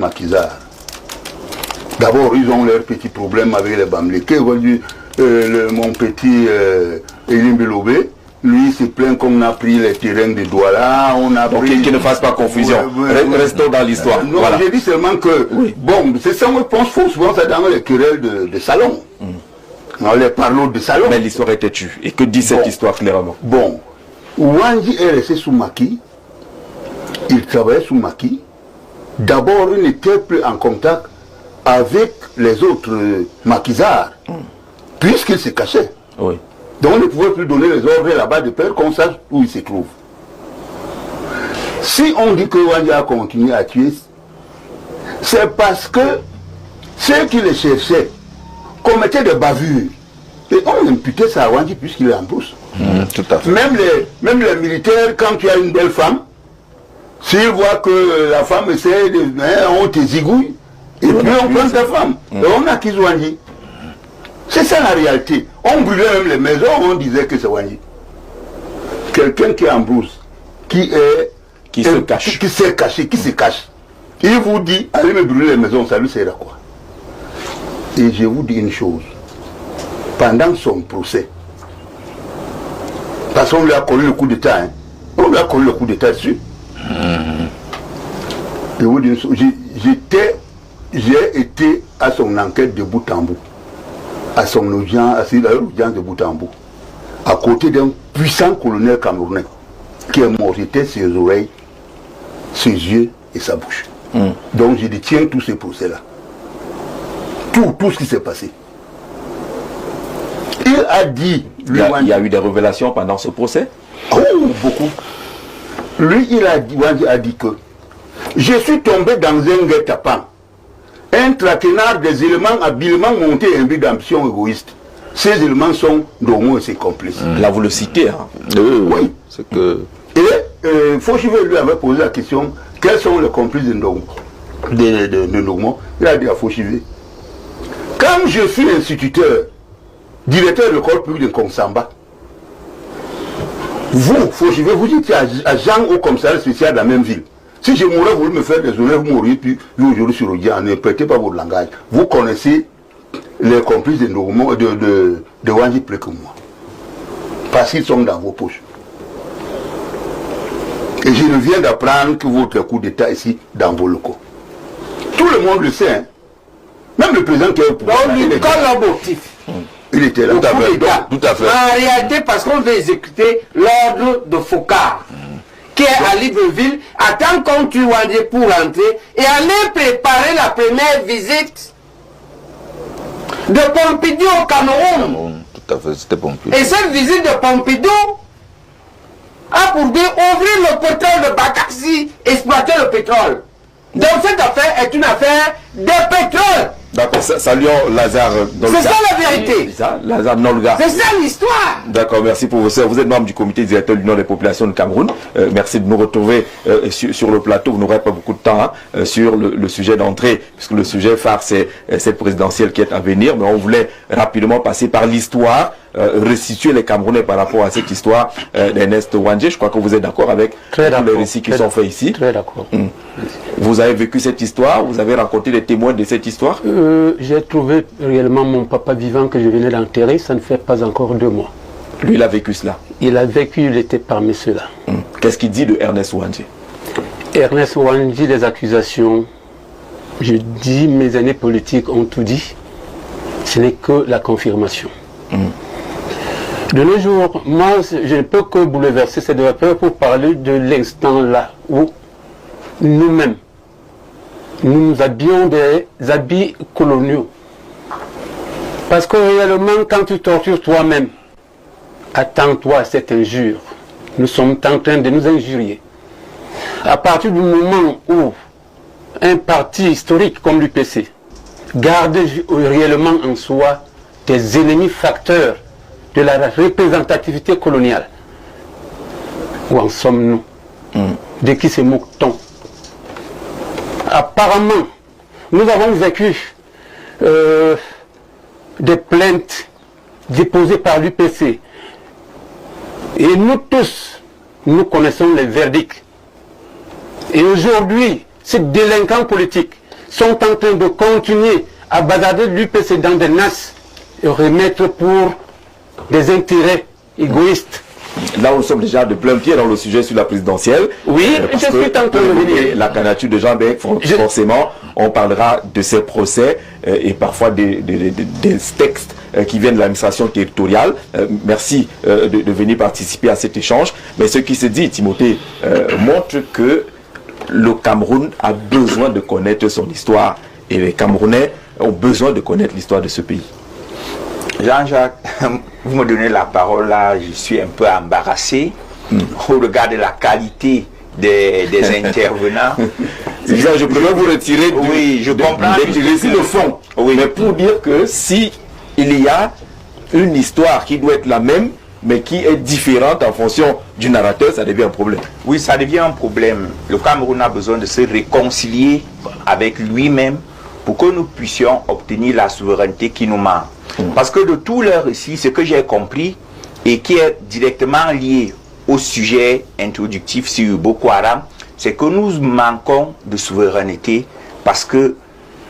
maquisards. D'abord, ils ont leurs petits problèmes avec les Bamileke. Mon petit Elim Belobé, lui, se plaint qu'on a pris les terrains de Douala, on a donc pris... qu'il ne fasse pas confusion. Restons dans l'histoire. Non, voilà. j'ai dit seulement que, bon, c'est ça, on pense souvent ça dans les querelles de salon. Dans les parlots de salon. Mais l'histoire était tue. Et que dit cette histoire clairement? Bon, Wanji est resté sous Maki. Il travaillait sous Maki. D'abord, il n'était plus en contact avec les autres maquisards, puisqu'il se cachait. Oui. Donc on ne pouvait plus donner les ordres là-bas de peur qu'on sache où il se trouve. Si on dit que Wanji a continué à tuer, c'est parce que ceux qui le cherchaient commettaient des bavures. Et on imputait ça à Wanji puisqu'il est en brousse. Tout à fait. Même les militaires, quand tu as une belle femme, s'ils voient que la femme essaie de... on te zigouille, et puis on prend ta femme. Et on accuse Wanji. C'est ça la réalité. On brûlait même les maisons, on disait que c'est Wanji. Quelqu'un qui est en brousse, qui se cache, qui se cache. Il vous dit, allez me brûler les maisons, ça lui sert à quoi? Et je vous dis une chose. Pendant son procès, parce qu'on lui a collé le coup d'État, on lui a collé le coup d'État dessus. Je vous dis une chose, j'ai été à son enquête de bout en bout, à son audience, de bout en bout, à côté d'un puissant colonel camerounais qui est mort. J'étais ses oreilles, ses yeux et sa bouche. Donc je détiens tous ces procès-là. Tout ce qui s'est passé. Il a dit... Il y a eu des révélations pendant ce procès? Oh, beaucoup. Lui, il a dit que je suis tombé dans un guet-apens, un traquenard des éléments habilement montés et imbus d'ambition égoïste. Ces éléments sont Ndongo et ses complices. Là, vous le citez. Hein. Oui. C'est que... Et Fauchivé lui avait posé la question, quels sont les complices de Ndongo? De Ndongo. Il a dit à Fauchivé, quand je suis instituteur, directeur de l'école publique de Konsamba, vous, Fauchivé, vous étiez agent au commissariat spécial de la même ville. Si je m'aurais voulu me faire des honneurs, vous m'auriez pu jouer aujourd'hui sur le diable, ne prêtez pas votre langage. Vous connaissez les complices de Wanji plus que moi. Parce qu'ils sont dans vos poches. Et je viens d'apprendre que votre coup d'État ici dans vos locaux. Tout le monde le sait. Hein. Même le président qui est au pouvoir. Donc, il collaboratif. Il était là. Tout à fait. En réalité, parce qu'on veut exécuter l'ordre de Focard, qui est à Libreville, attend qu'on tue Wanji pour rentrer et aller préparer la première visite de Pompidou au Cameroun. Tout à fait, c'était Pompidou. Et cette visite de Pompidou a pour but ouvrir le pétrole de Bakassi, exploiter le pétrole. Donc cette affaire est une affaire de pétrole. D'accord, saluons Lazare Nolga. C'est ça la vérité. Lazare Nolga. C'est ça l'histoire. D'accord, merci professeur. Vous êtes membre du comité directeur de l'Union des populations du Cameroun. Merci de nous retrouver sur le plateau. Vous n'aurez pas beaucoup de temps sur le sujet d'entrée, puisque le sujet phare c'est cette présidentielle qui est à venir. Mais on voulait rapidement passer par l'histoire, restituer les Camerounais par rapport à cette histoire d'Ernest Wanji. Je crois que vous êtes d'accord avec tous les récits qui sont faits ici. Très d'accord. Vous avez vécu cette histoire, vous avez rencontré des témoins de cette histoire? J'ai trouvé réellement mon papa vivant que je venais d'enterrer, ça ne fait pas encore 2 mois. Lui, il a vécu cela? Il a vécu, il était parmi ceux-là. Qu'est-ce qu'il dit de Ernest Wanji? Ernest Wanji, les accusations, je dis, mes années politiques ont tout dit, ce n'est que la confirmation. De nos jours, moi, je ne peux que bouleverser cette vapeur pour parler de l'instant là où nous-mêmes, nous nous habillons des habits coloniaux. Parce que réellement, quand tu tortures toi-même, attends-toi à cette injure. Nous sommes en train de nous injurier. À partir du moment où un parti historique comme l'UPC garde réellement en soi des ennemis facteurs de la représentativité coloniale, où en sommes-nous? De qui se moque-t-on? Apparemment, nous avons vécu des plaintes déposées par l'UPC. Et nous tous, nous connaissons les verdicts. Et aujourd'hui, ces délinquants politiques sont en train de continuer à basader l'UPC dans des NAS et remettre pour des intérêts égoïstes. Là, nous sommes déjà de plein pied dans le sujet sur la présidentielle. Oui, parce je suis en train de venir. La candidature de Jean Bec, forcément, on parlera de ces procès et parfois des textes qui viennent de l'administration territoriale. Merci de venir participer à cet échange. Mais ce qui se dit, Timothée, montre que le Cameroun a besoin de connaître son histoire. Et les Camerounais ont besoin de connaître l'histoire de ce pays. Jean-Jacques, vous me donnez la parole là, je suis un peu embarrassé au regard de la qualité des intervenants. C'est ça, je préfère vous retirer oui, je comprends le fond. Oui. Mais pour dire que si il y a une histoire qui doit être la même, mais qui est différente en fonction du narrateur, ça devient un problème. Oui, ça devient un problème. Le Cameroun a besoin de se réconcilier avec lui-même pour que nous puissions obtenir la souveraineté qui nous manque. Parce que de tout leur récit, ce que j'ai compris et qui est directement lié au sujet introductif sur Boko Haram, c'est que nous manquons de souveraineté parce que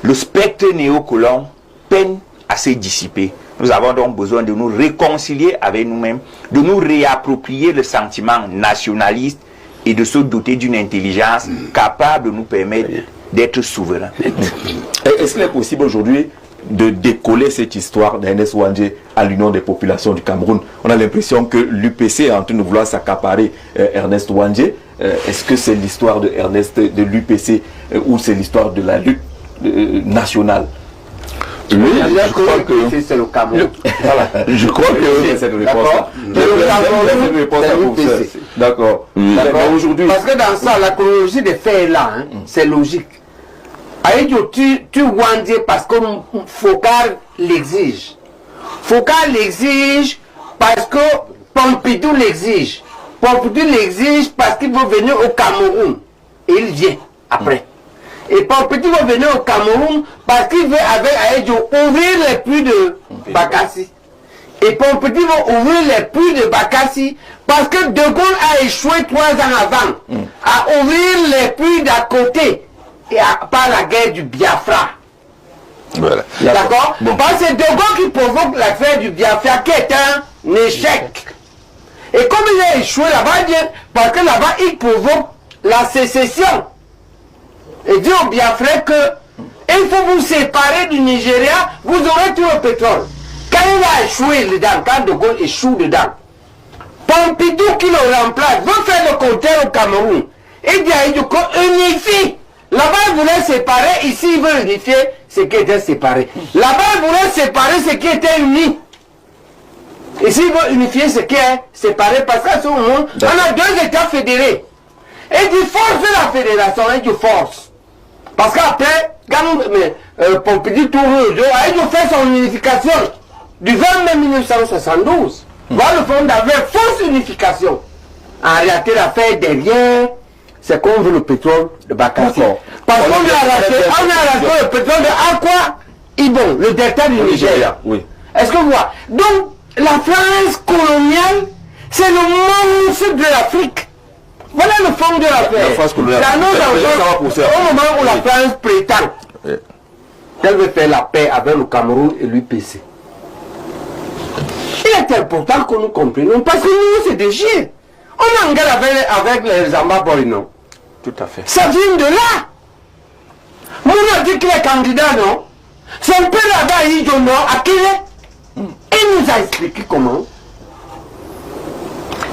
le spectre néocolon peine à se dissiper. Nous avons donc besoin de nous réconcilier avec nous-mêmes, de nous réapproprier le sentiment nationaliste et de se doter d'une intelligence capable de nous permettre d'être souverains. Est-ce qu'il est possible aujourd'hui de décoller cette histoire d'Ernest Ouandjé à l'Union des populations du Cameroun? On a l'impression que l'UPC est en train de vouloir s'accaparer Ernest Ouandjé. Est-ce que c'est l'histoire de l'UPC ou c'est l'histoire de la lutte nationale? Oui, je crois que c'est le Cameroun. Voilà. Je crois que c'est une réponse. D'accord. Aujourd'hui, parce que dans ça, la chronologie des faits est là, hein, c'est logique. Aïdjo, tu Ouandjé parce que Foucault l'exige. Foucault l'exige parce que Pompidou l'exige. Pompidou l'exige parce qu'il veut venir au Cameroun. Et il vient après. Et Pompidou veut venir au Cameroun parce qu'il veut avec Aïdjo ouvrir les puits de Bakassi. Et Pompidou veut ouvrir les puits de Bakassi parce que De Gaulle a échoué 3 ans avant à ouvrir les puits d'à côté. Et par la guerre du Biafra. Voilà. D'accord. Parce que c'est De Gaulle qui provoque l'affaire du Biafra qui est un échec. Et comme il a échoué là-bas, parce que là-bas il provoque la sécession. Et dit au Biafra que il faut vous séparer du Nigeria, vous aurez tout le pétrole. Quand il a échoué dedans, quand De Gaulle échoue dedans, Pompidou qui le remplace veut faire le contraire au Cameroun. Il dit à Idjo qu'on unifie. Là-bas, il voulait séparer, ici, il veut unifier ce qui était séparé. Là-bas, il voulait séparer ce qui était uni. Ici, il veut unifier ce qui est séparé, parce qu'à ce moment, on a 2 États fédérés. Et du force de la fédération, et du force. Parce qu'après, quand Pompidou tourne le dos, il a fait son unification du 20 mai 1972. Voilà le fond d'avoir fausse unification. En réalité, l'affaire derrière, c'est qu'on veut le pétrole de Bakassi. Parce qu'on a arraché le pétrole de Akwa Ibom, le delta du Nigeria. Oui. Est-ce que vous voyez? Donc, la France coloniale, c'est le monstre de l'Afrique. Voilà le fond de l'affaire. La France coloniale. Au moment où la France prétend qu'elle veut faire la paix avec le Cameroun et l'UPC. Il est important que nous comprenions, parce que nous, c'est des chiens. On engage avec les Ambabori, non? Tout à fait. Ça vient de là. On a dit qu'il est candidat, non? Son père là-bas, il dit non, à qui il nous a expliqué comment.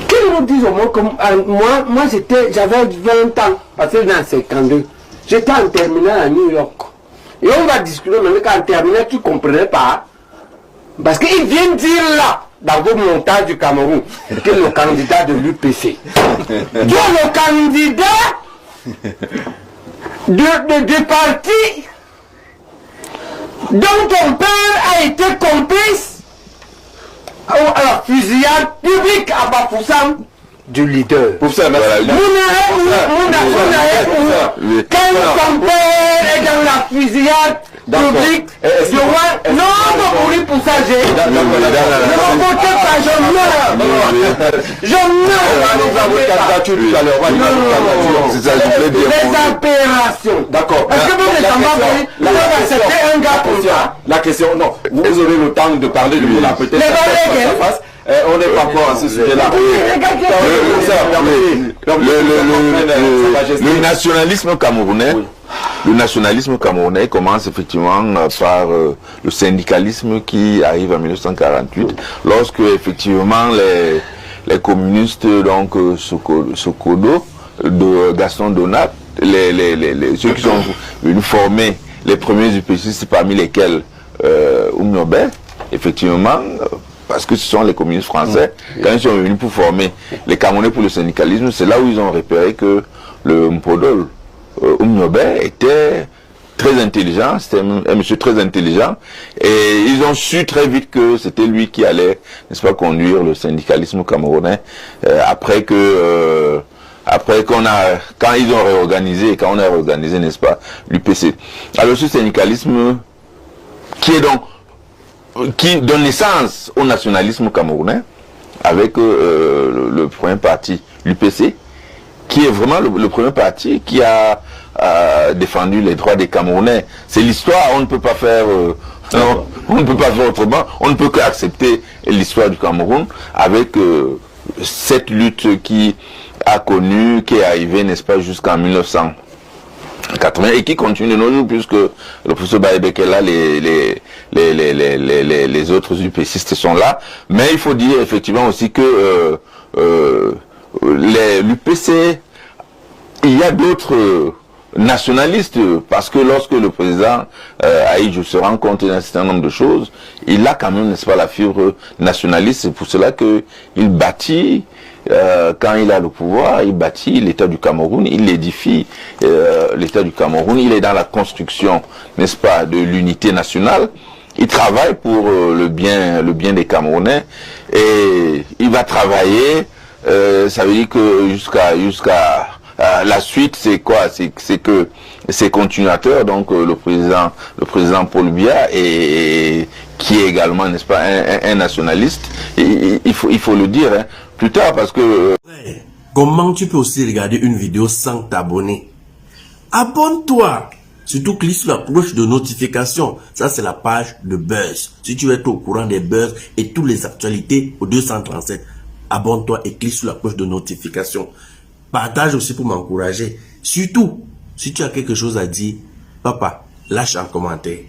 Qu'il nous dise au moins comme moi j'avais 20 ans, parce que dans 52, j'étais en terminale à New York. Et on va discuter maintenant qu'en terminale, tu ne comprenais pas. Parce qu'il vient dire là, dans vos montages du Cameroun, que le candidat de l'UPC. Donc le candidat de parti dont ton père a été complice à la fusillade publique à Bafoussam du leader. Pour ça, quand ton père est dans la fusillade public du roi. Non, pour poussager. Ne me votez pas, je meurs. Je meurs. Les opérations. D'accord. Est-ce que vous êtes accepter un gars pour ça? La question, non. Vous aurez le temps de parler de vous là, peut-être. On n'est pas encore à ce sujet-là. Le nationalisme camerounais, le nationalisme camerounais commence effectivement par le syndicalisme qui arrive en 1948, lorsque effectivement les communistes, donc Sokodo, de Gaston Donat, ceux qui sont venus former les premiers UPCistes, parmi lesquels Oumniobé, effectivement, parce que ce sont les communistes français, quand ils sont venus pour former les Camerounais pour le syndicalisme, c'est là où ils ont repéré que le Mpodol Oumniobé était très intelligent, c'était un monsieur très intelligent, et ils ont su très vite que c'était lui qui allait, n'est-ce pas, conduire le syndicalisme camerounais, après quand ils ont réorganisé, quand on a réorganisé, n'est-ce pas, l'UPC. Alors ce syndicalisme qui donne naissance au nationalisme camerounais, avec le premier parti, l'UPC, qui est vraiment le premier parti qui a défendu les droits des Camerounais. C'est l'histoire, on ne peut pas faire on ne peut pas faire autrement, on ne peut qu'accepter l'histoire du Cameroun avec cette lutte qui est arrivée, n'est-ce pas, jusqu'en 1980 et qui continue de nos jours, puisque le professeur Baïbek est là, les autres UPCistes sont là. Mais il faut dire effectivement aussi que l'UPC, il y a d'autres nationalistes, parce que lorsque le président Aïdjou se rend compte d'un certain nombre de choses, il a quand même, n'est-ce pas, la fibre nationaliste. C'est pour cela que il bâtit, quand il a le pouvoir, il bâtit l'État du Cameroun, il édifie l'État du Cameroun, il est dans la construction, n'est-ce pas, de l'unité nationale. Il travaille pour le bien des Camerounais, et il va travailler, ça veut dire que jusqu'à la suite, c'est quoi? C'est que ses continuateurs, donc le président Paul Biya, et qui est également, n'est-ce pas, un nationaliste, il faut le dire, hein, plus tard, parce que... Comment tu peux aussi regarder une vidéo sans t'abonner? Abonne-toi! Surtout clique sur la cloche de notification. Ça, c'est la page de Buzz. Si tu veux être au courant des buzz et toutes les actualités au 237, abonne-toi et clique sur la cloche de notification. Partage aussi pour m'encourager. Surtout, si tu as quelque chose à dire, papa, lâche un commentaire.